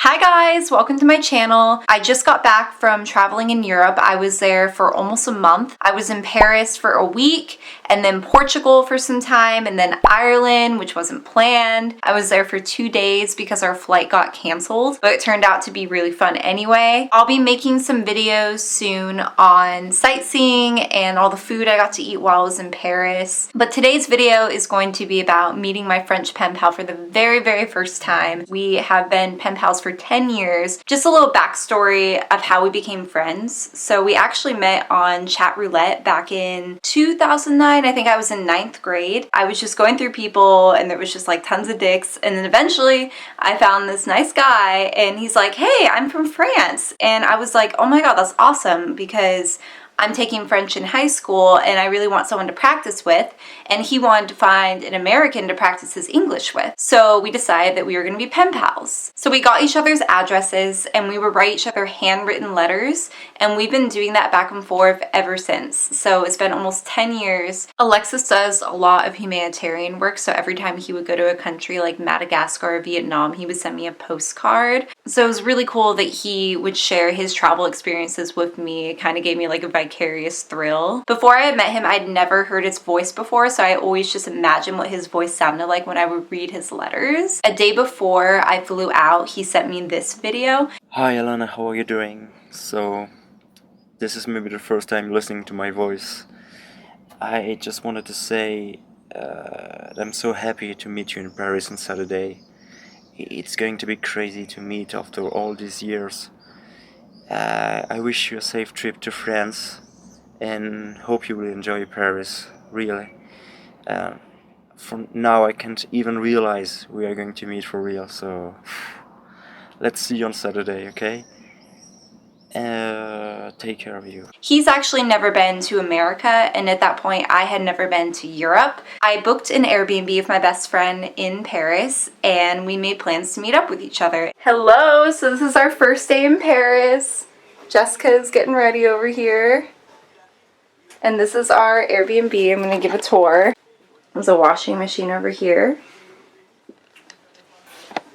Hi guys, welcome to my channel. I just got back from traveling in Europe. I was there for almost a month. I was in Paris for a week and then Portugal for some time and then Ireland, which wasn't planned. I was there for 2 days because our flight got canceled, but it turned out to be really fun anyway. I'll be making some videos soon on sightseeing and all the food I got to eat while I was in Paris. But today's video is going to be about meeting my French pen pal for the very first time. We have been pen pals for 10 years. Just a little backstory of how we became friends. So we actually met on chat roulette back in 2009. I think I was in 9th grade. I was just going through people and there was just like tons of dicks. And then eventually I found this nice guy and he's like, hey, I'm from France. And I was like, oh my God, that's awesome because I'm taking French in high school and I really want someone to practice with, and he wanted to find an American to practice his English with. So we decided that we were going to be pen pals. So we got each other's addresses and we would write each other handwritten letters, and we've been doing that back and forth ever since. So it's been almost 10 years. Alexis does a lot of humanitarian work, so every time he would go to a country like Madagascar or Vietnam, he would send me a postcard. So it was really cool that he would share his travel experiences with me. It kind of gave me like a vicarious thrill. Before I had met him, I'd never heard his voice before, so I always just imagined what his voice sounded like when I would read his letters. A day before I flew out, he sent me this video. Hi Alana, how are you doing? So, this is maybe the first time listening to my voice. I just wanted to say that I'm so happy to meet you in Paris on Saturday. It's going to be crazy to meet after all these years. I wish you a safe trip to France and hope you will enjoy Paris, really. For now I can't even realize we are going to meet for real, so let's see you on Saturday, okay? Take care of you. He's actually never been to America, and at that point I had never been to Europe. I booked an Airbnb with my best friend in Paris and we made plans to meet up with each other. Hello, so this is our first day in Paris. Jessica's getting ready over here. And this is our Airbnb. I'm gonna give a tour. There's a washing machine over here.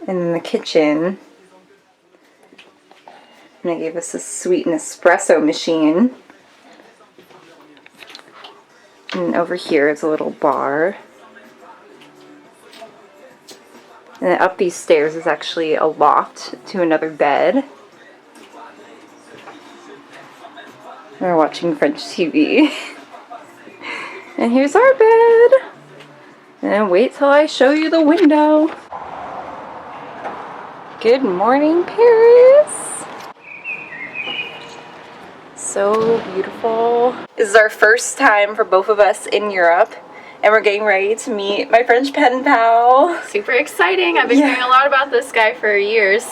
And in the kitchen, and they gave us a sweet espresso machine. And over here is a little bar. And then up these stairs is actually a loft to another bed. We're watching French TV. And here's our bed. And wait till I show you the window. Good morning, Paris. So beautiful. This is our first time for both of us in Europe, and we're getting ready to meet my French pen pal. Super exciting. I've been hearing a lot about this guy for years.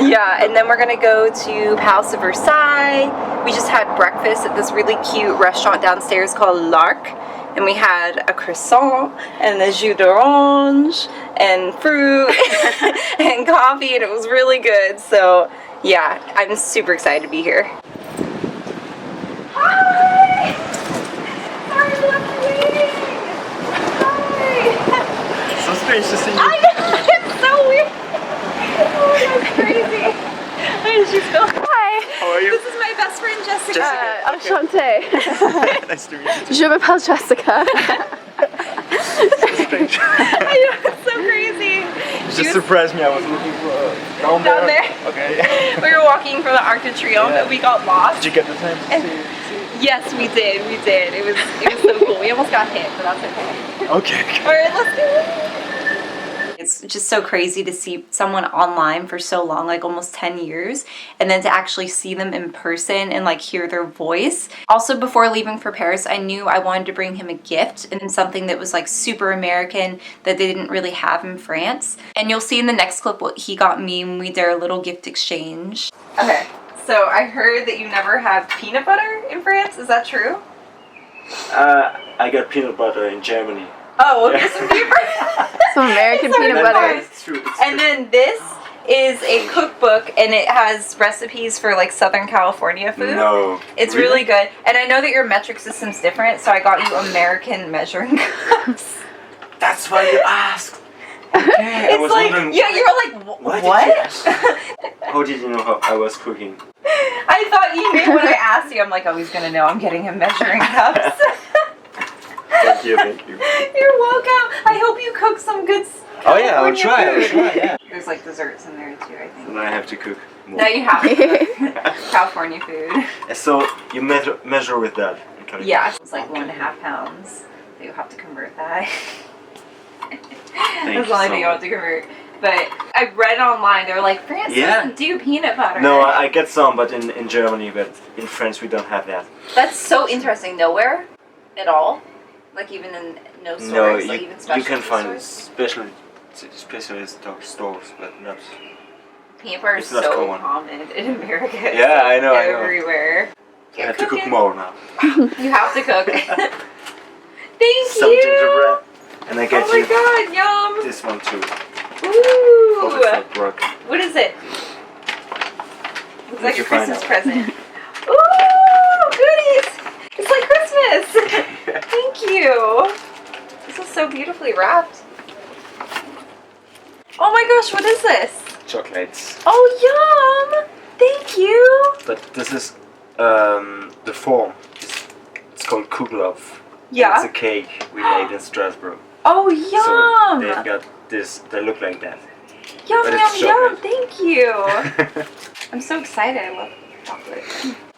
Yeah, and then we're gonna go to Palace of Versailles. We just had breakfast at this really cute restaurant downstairs called L'Arc, and we had a croissant and a jus d'orange and fruit and coffee, and it was really good. So yeah, I'm super excited to be here. Hi! Sorry for the waiting! Hi! So strange to see you. I know, it's so weird. Oh, that's crazy. Where did she go? Hi. How are you? This is my best friend Jessica. Enchantée. Nice to meet you. Je m'appelle Jessica. So strange. I know, it's so crazy. Just surprised me, I was looking for down there. Okay. We were walking from the Arc de Triomphe and we got lost. Did you get the time to see? Yes, we did. It was so cool. We almost got hit, but that's okay. Okay. Alright, let's go. It's just so crazy to see someone online for so long, like almost 10 years, and then to actually see them in person and like hear their voice. Also, before leaving for Paris, I knew I wanted to bring him a gift and something that was like super American that they didn't really have in France. And you'll see in the next clip what he got me when we did our little gift exchange. Okay, so I heard that you never have peanut butter in France. Is that true? I got peanut butter in Germany. Oh, well, this would be Some American peanut butter. It's true. And then this is a cookbook, and it has recipes for like Southern California food. No. It's really good. And I know that your metric system's different, so I got you American measuring cups. That's why you asked. I was wondering. yeah, you were like, Why what? did you ask? How did you know how I was cooking? I thought you knew when I asked you. I'm like, oh, he's gonna know I'm getting him measuring cups. Thank you, thank you. You're welcome. I hope you cook some good. Oh yeah, I will California try. food. Yeah. There's like desserts in there too, I think. And I have to cook more. No, you have to. California food. So you measure with that. Okay. Yeah, it's like 1.5 pounds. So you have to convert that. That's the only thing you have to convert. But I read online, they were like, France doesn't do peanut butter. No, I get some, but in Germany, but in France we don't have that. That's so interesting. Nowhere at all? Like even in no stores? No, like even specialty you can find stores? specialist stores, but not. Peanut butter is It's not so common. common in America. It's Yeah, like I know. everywhere. I have to cook more now. You have to cook. Thank Some you! gingerbread, and I get Oh my you god, yum! this one too. Ooh! Hope it's not broken. What is it? Looks like a you find Christmas out? present. Ooh! Goodies! It's like Christmas! Thank you! This is so beautifully wrapped. Oh my gosh, what is this? Chocolates. Oh, yum! Thank you! But this is the form. It's called Kugelhof. Yeah. It's a cake we made in Strasbourg. Oh, So yum! they've got this. They look like that. Yum, but yum, it's yum! chocolate. Thank you! I'm so excited. I love chocolate.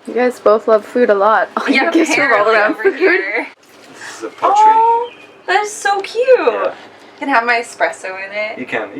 You guys both love food a lot. All you gifts revolve apparently around over food. here. This is a pottery. Oh, that is so cute. Yeah. Can have my espresso in it. You can.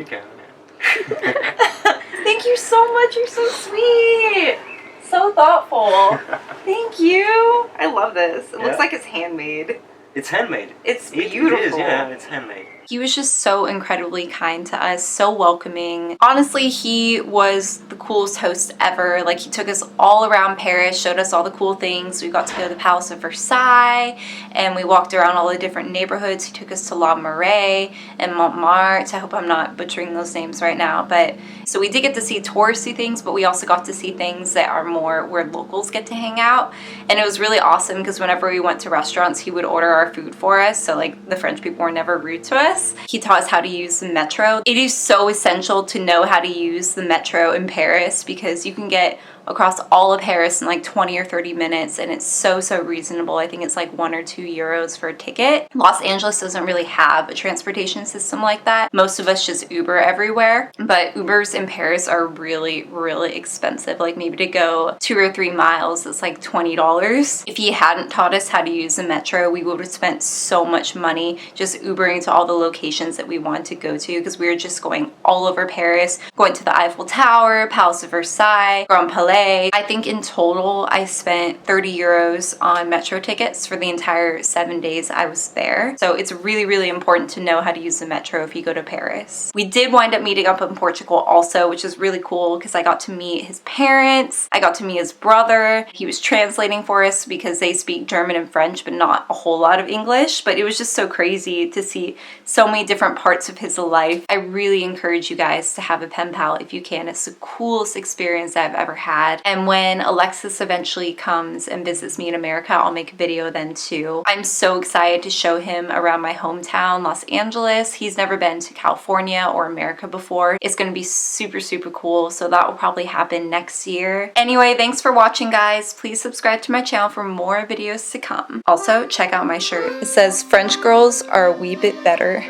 Thank you so much. You're so sweet. So thoughtful. Thank you. I love this. It looks Yeah. like it's handmade. It's handmade. It's It beautiful. is, yeah, it's handmade. He was just so incredibly kind to us, so welcoming. Honestly, he was the coolest host ever. Like, he took us all around Paris, showed us all the cool things. We got to go to the Palace of Versailles, and we walked around all the different neighborhoods. He took us to La Marais and Montmartre. I hope I'm not butchering those names right now. But so we did get to see touristy things, but we also got to see things that are more where locals get to hang out. And it was really awesome because whenever we went to restaurants, he would order our food for us. So like the French people were never rude to us. He taught us how to use the metro. It is so essential to know how to use the metro in Paris because you can get across all of Paris in like 20 or 30 minutes and it's so reasonable. I think it's like 1 or 2 euros for a ticket. Los Angeles doesn't really have a transportation system like that. Most of us just Uber everywhere, but Ubers in Paris are really expensive. Like maybe to go 2 or 3 miles it's like $20. If he hadn't taught us how to use the metro, we would have spent so much money just Ubering to all the locations that we wanted to go to because we were just going all over Paris, going to the Eiffel Tower, Palace of Versailles, Grand Palais. I think in total I spent 30 euros on metro tickets for the entire 7 days I was there. So it's really important to know how to use the metro if you go to Paris. We did wind up meeting up in Portugal also, which is really cool because I got to meet his parents. I got to meet his brother. He was translating for us because they speak German and French, but not a whole lot of English. But it was just so crazy to see so many different parts of his life. I really encourage you guys to have a pen pal if you can. It's the coolest experience I've ever had. And when Alexis eventually comes and visits me in America, I'll make a video then too. I'm so excited to show him around my hometown, Los Angeles. He's never been to California or America before. It's going to be super cool. So that will probably happen next year. Anyway, thanks for watching, guys. Please subscribe to my channel for more videos to come. Also, check out my shirt. It says French girls are a wee bit better.